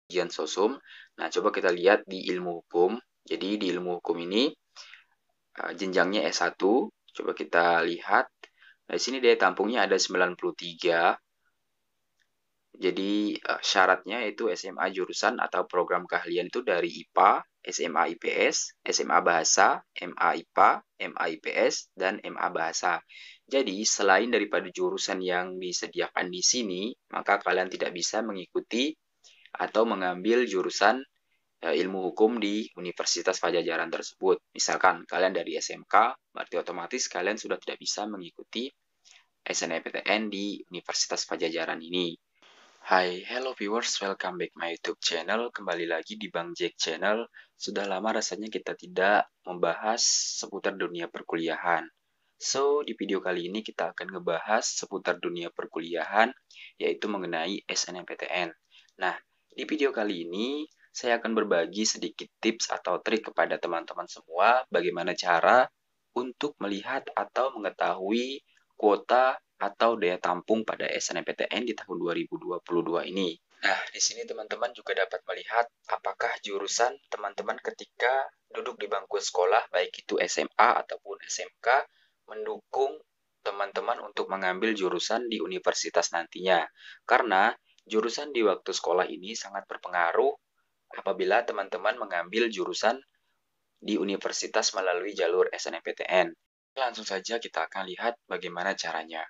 ujian sosum. Nah, coba kita lihat di ilmu hukum. Jadi di ilmu hukum ini jenjangnya S1. Coba kita lihat. Nah, di sini daya tampungnya ada 93. Jadi syaratnya itu SMA jurusan atau program keahlian itu dari IPA, SMA IPS, SMA Bahasa, MA IPA, MA IPS, dan MA Bahasa. Jadi selain daripada jurusan yang disediakan di sini, maka kalian tidak bisa mengikuti atau mengambil jurusan ilmu hukum di Universitas Pajajaran tersebut. Misalkan kalian dari SMK, berarti otomatis kalian sudah tidak bisa mengikuti SNMPTN di Universitas Pajajaran ini. Hai, hello viewers, welcome back my YouTube channel. Kembali lagi di Bang Jack Channel. Sudah lama rasanya kita tidak membahas seputar dunia perkuliahan. So, di video kali ini kita akan ngebahas seputar dunia perkuliahan, yaitu mengenai SNMPTN. Nah, di video kali ini saya akan berbagi sedikit tips atau trik kepada teman-teman semua bagaimana cara untuk melihat atau mengetahui kuota atau daya tampung pada SNMPTN di tahun 2022 ini. Nah, di sini teman-teman juga dapat melihat apakah jurusan teman-teman ketika duduk di bangku sekolah, baik itu SMA ataupun SMK, mendukung teman-teman untuk mengambil jurusan di universitas nantinya. Karena jurusan di waktu sekolah ini sangat berpengaruh apabila teman-teman mengambil jurusan di universitas melalui jalur SNMPTN. Langsung saja kita akan lihat bagaimana caranya.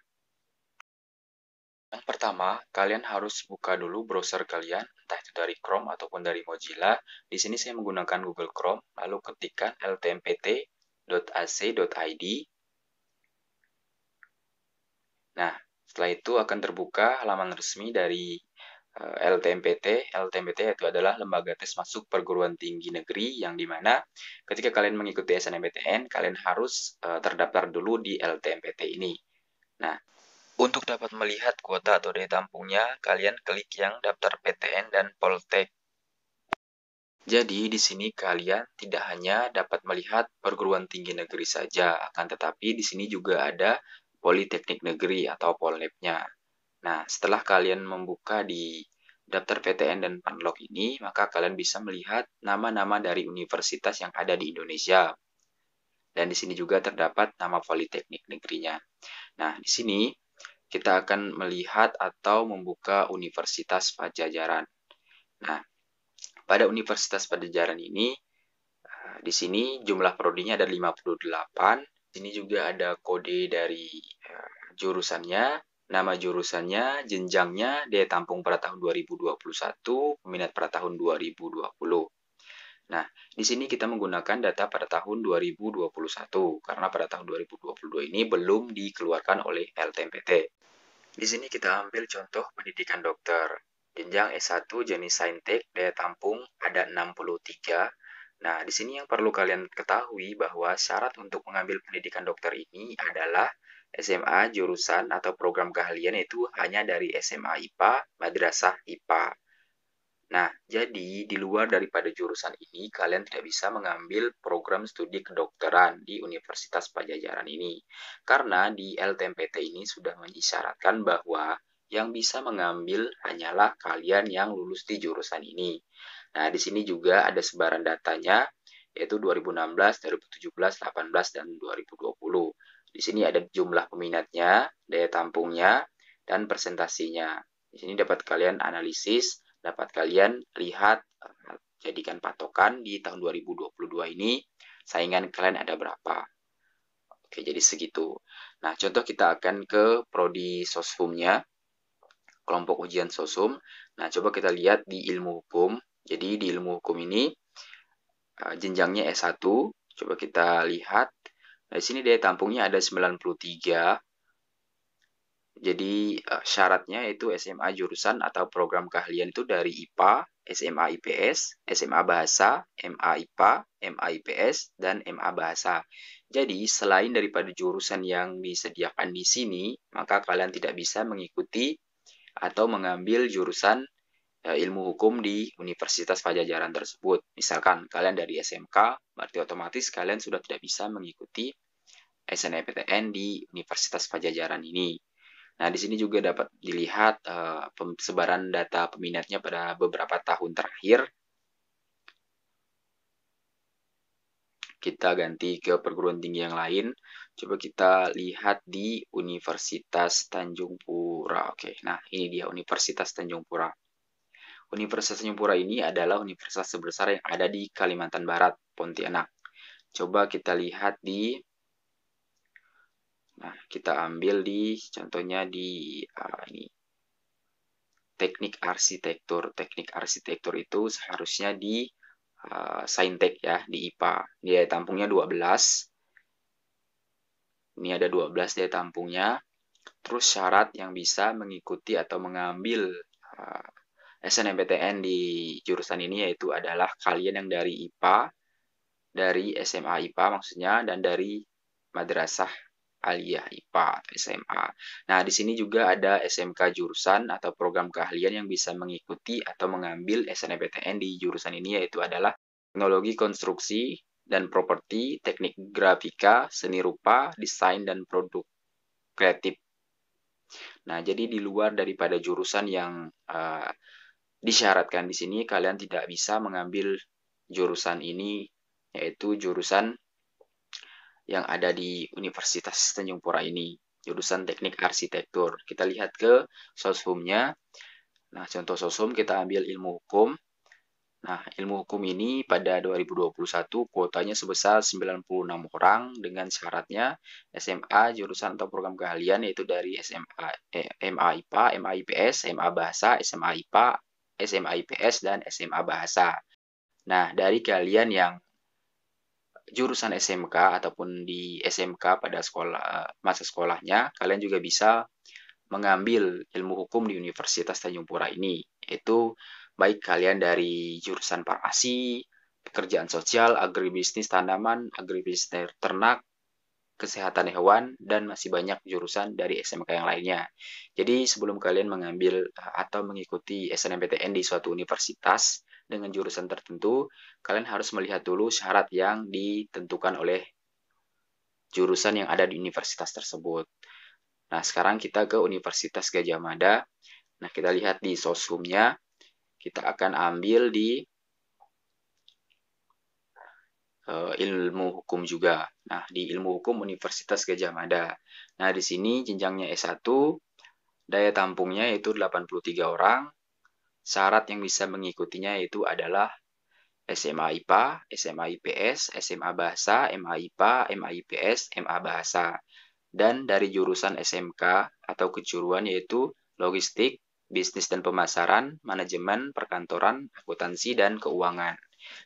Yang pertama, kalian harus buka dulu browser kalian, entah itu dari Chrome ataupun dari Mozilla. Di sini saya menggunakan Google Chrome, lalu ketikkan ltmpt.ac.id. Nah, setelah itu akan terbuka halaman resmi dari LTMPT. LTMPT itu adalah Lembaga Tes Masuk Perguruan Tinggi Negeri, yang dimana ketika kalian mengikuti SNMPTN, kalian harus terdaftar dulu di LTMPT ini. Nah, untuk dapat melihat kuota atau daya tampungnya, kalian klik yang daftar PTN dan Poltek. Jadi, di sini kalian tidak hanya dapat melihat perguruan tinggi negeri saja, akan tetapi di sini juga ada Politeknik Negeri atau Polnepnya. Nah, setelah kalian membuka di daftar PTN dan Panlok ini, maka kalian bisa melihat nama-nama dari universitas yang ada di Indonesia. Dan di sini juga terdapat nama Politeknik Negerinya. Nah, di sini kita akan melihat atau membuka Universitas Pajajaran. Nah, pada Universitas Pajajaran ini, di sini jumlah prodinya ada 58. Di sini juga ada kode dari jurusannya, nama jurusannya, jenjangnya, daya tampung pada tahun 2021, peminat pada tahun 2020. Nah, di sini kita menggunakan data pada tahun 2021, karena pada tahun 2022 ini belum dikeluarkan oleh LTMPT. Di sini kita ambil contoh pendidikan dokter. Jenjang S1 jenis Saintek, daya tampung ada 63. Nah, di sini yang perlu kalian ketahui bahwa syarat untuk mengambil pendidikan dokter ini adalah SMA jurusan atau program keahlian itu hanya dari SMA IPA, Madrasah IPA. Nah, jadi di luar daripada jurusan ini, kalian tidak bisa mengambil program studi kedokteran di Universitas Pajajaran ini. Karena di LTMPT ini sudah mengisyaratkan bahwa yang bisa mengambil hanyalah kalian yang lulus di jurusan ini. Nah, di sini juga ada sebaran datanya, yaitu 2016, 2017, 2018, dan 2020. Di sini ada jumlah peminatnya, daya tampungnya, dan presentasinya. Di sini dapat kalian analisis, dapat kalian lihat, jadikan patokan di tahun 2022 ini, saingan kalian ada berapa. Oke, jadi segitu. Nah, contoh kita akan ke prodi sosumnya, kelompok ujian sosum. Nah, coba kita lihat di ilmu hukum. Jadi, di ilmu hukum ini, jenjangnya S1. Coba kita lihat. Nah, di sini daya tampungnya ada 93. Jadi syaratnya itu SMA jurusan atau program keahlian itu dari IPA, SMA IPS, SMA Bahasa, MA IPA, MA IPS, dan MA Bahasa. Jadi selain daripada jurusan yang disediakan di sini, maka kalian tidak bisa mengikuti atau mengambil jurusan ilmu hukum di Universitas Pajajaran tersebut. Misalkan kalian dari SMK, berarti otomatis kalian sudah tidak bisa mengikuti SNMPTN di Universitas Pajajaran ini. Nah, di sini juga dapat dilihat sebaran data peminatnya pada beberapa tahun terakhir. Kita ganti ke perguruan tinggi yang lain. Coba kita lihat di Universitas Tanjung Pura. Oke, nah ini dia Universitas Tanjung Pura. Universitas Tanjung Pura ini adalah universitas terbesar yang ada di Kalimantan Barat, Pontianak. Coba kita lihat kita ambil contohnya di ini. Teknik arsitektur. Teknik arsitektur itu seharusnya di Saintek ya, di IPA. Nilai tampungnya 12. Ini ada 12 daya tampungnya. Terus syarat yang bisa mengikuti atau mengambil SNMPTN di jurusan ini yaitu adalah kalian yang dari IPA, dari SMA IPA maksudnya, dan dari madrasah aliyah IPA atau SMA. Nah, di sini juga ada SMK jurusan atau program keahlian yang bisa mengikuti atau mengambil SNMPTN di jurusan ini yaitu adalah teknologi konstruksi dan properti, teknik grafika, seni rupa, desain, dan produk kreatif. Nah, jadi di luar daripada jurusan yang disyaratkan di sini, kalian tidak bisa mengambil jurusan ini, yaitu jurusan yang ada di Universitas Tanjung Pura ini, jurusan teknik arsitektur. Kita lihat ke soshumnya. Nah, contoh soshum kita ambil ilmu hukum. Nah, ilmu hukum ini pada 2021 kuotanya sebesar 96 orang dengan syaratnya SMA, jurusan atau program keahlian yaitu dari SMA, MA IPA, MA IPS, MA Bahasa, SMA IPA, SMA IPS, dan SMA Bahasa. Nah, dari kalian yang jurusan SMK ataupun di SMK pada masa sekolahnya, kalian juga bisa mengambil ilmu hukum di Universitas Tanjung Pura ini, yaitu baik kalian dari jurusan farmasi, pekerjaan sosial, agribisnis tanaman, agribisnis ternak, kesehatan hewan, dan masih banyak jurusan dari SMK yang lainnya. Jadi sebelum kalian mengambil atau mengikuti SNMPTN di suatu universitas dengan jurusan tertentu, kalian harus melihat dulu syarat yang ditentukan oleh jurusan yang ada di universitas tersebut. Nah, sekarang kita ke Universitas Gadjah Mada. Nah, kita lihat di soshumnya, kita akan ambil di ilmu hukum juga. Nah, di ilmu hukum Universitas Gadjah Mada. Nah, di sini jenjangnya S1, daya tampungnya yaitu 83 orang. Syarat yang bisa mengikutinya yaitu adalah SMA IPA, SMA IPS, SMA Bahasa, MA IPA, MA IPS, MA Bahasa. Dan dari jurusan SMK atau kejuruan yaitu logistik, bisnis dan pemasaran, manajemen, perkantoran, akuntansi, dan keuangan.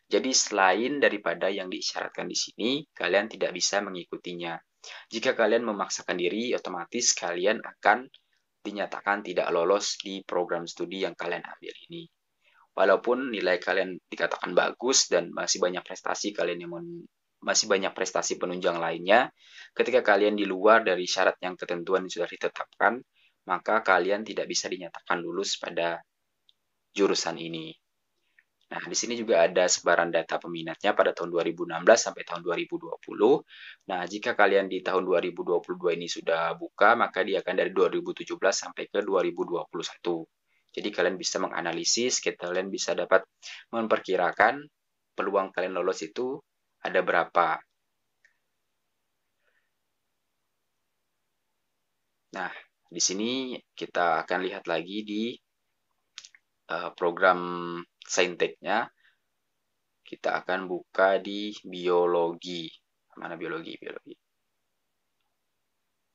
Jadi selain daripada yang diisyaratkan di sini, kalian tidak bisa mengikutinya. Jika kalian memaksakan diri, otomatis kalian akan dinyatakan tidak lolos di program studi yang kalian ambil ini. Walaupun nilai kalian dikatakan bagus dan masih banyak prestasi kalian yang masih banyak prestasi penunjang lainnya, ketika kalian di luar dari syarat yang ketentuan sudah ditetapkan, maka kalian tidak bisa dinyatakan lulus pada jurusan ini. Nah, di sini juga ada sebaran data peminatnya pada tahun 2016 sampai tahun 2020. Nah, jika kalian di tahun 2022 ini sudah buka, maka dia akan dari 2017 sampai ke 2021. Jadi kalian bisa menganalisis, kalian bisa dapat memperkirakan peluang kalian lolos itu ada berapa. Nah, di sini kita akan lihat lagi di program Sainteknya. Kita akan buka di biologi. Mana biologi? Biologi.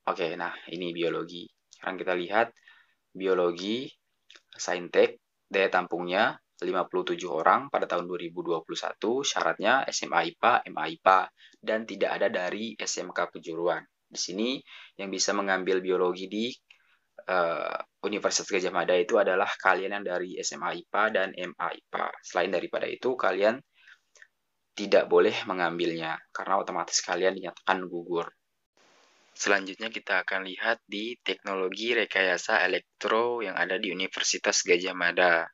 Oke, nah ini biologi. Sekarang kita lihat biologi Saintek, daya tampungnya 57 orang pada tahun 2021, syaratnya SMA IPA, MA IPA, dan tidak ada dari SMK kejuruan. Di sini yang bisa mengambil biologi di Universitas Gadjah Mada itu adalah kalian yang dari SMA IPA dan MA IPA. Selain daripada itu, kalian tidak boleh mengambilnya, karena otomatis kalian dinyatakan gugur. Selanjutnya kita akan lihat di teknologi rekayasa elektro yang ada di Universitas Gadjah Mada.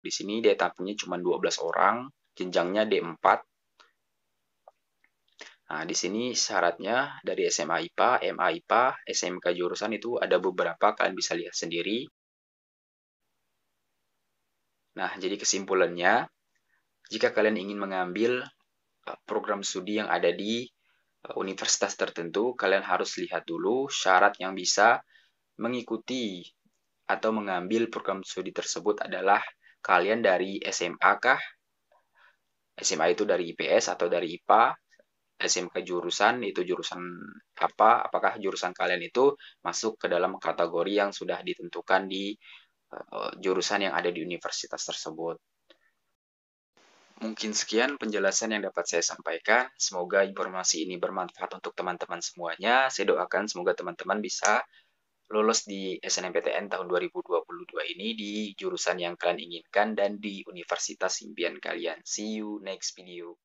Di sini daya tampungnya cuma 12 orang, jenjangnya D4. Nah, di sini syaratnya dari SMA IPA, MA IPA, SMK jurusan itu ada beberapa, kalian bisa lihat sendiri. Nah, jadi kesimpulannya, jika kalian ingin mengambil program studi yang ada di universitas tertentu, kalian harus lihat dulu syarat yang bisa mengikuti atau mengambil program studi tersebut adalah kalian dari SMA kah? SMA itu dari IPS atau dari IPA? SMK jurusan itu jurusan apa? Apakah jurusan kalian itu masuk ke dalam kategori yang sudah ditentukan di jurusan yang ada di universitas tersebut? Mungkin sekian penjelasan yang dapat saya sampaikan. Semoga informasi ini bermanfaat untuk teman-teman semuanya. Saya doakan semoga teman-teman bisa lolos di SNMPTN tahun 2022 ini di jurusan yang kalian inginkan dan di universitas impian kalian. See you next video.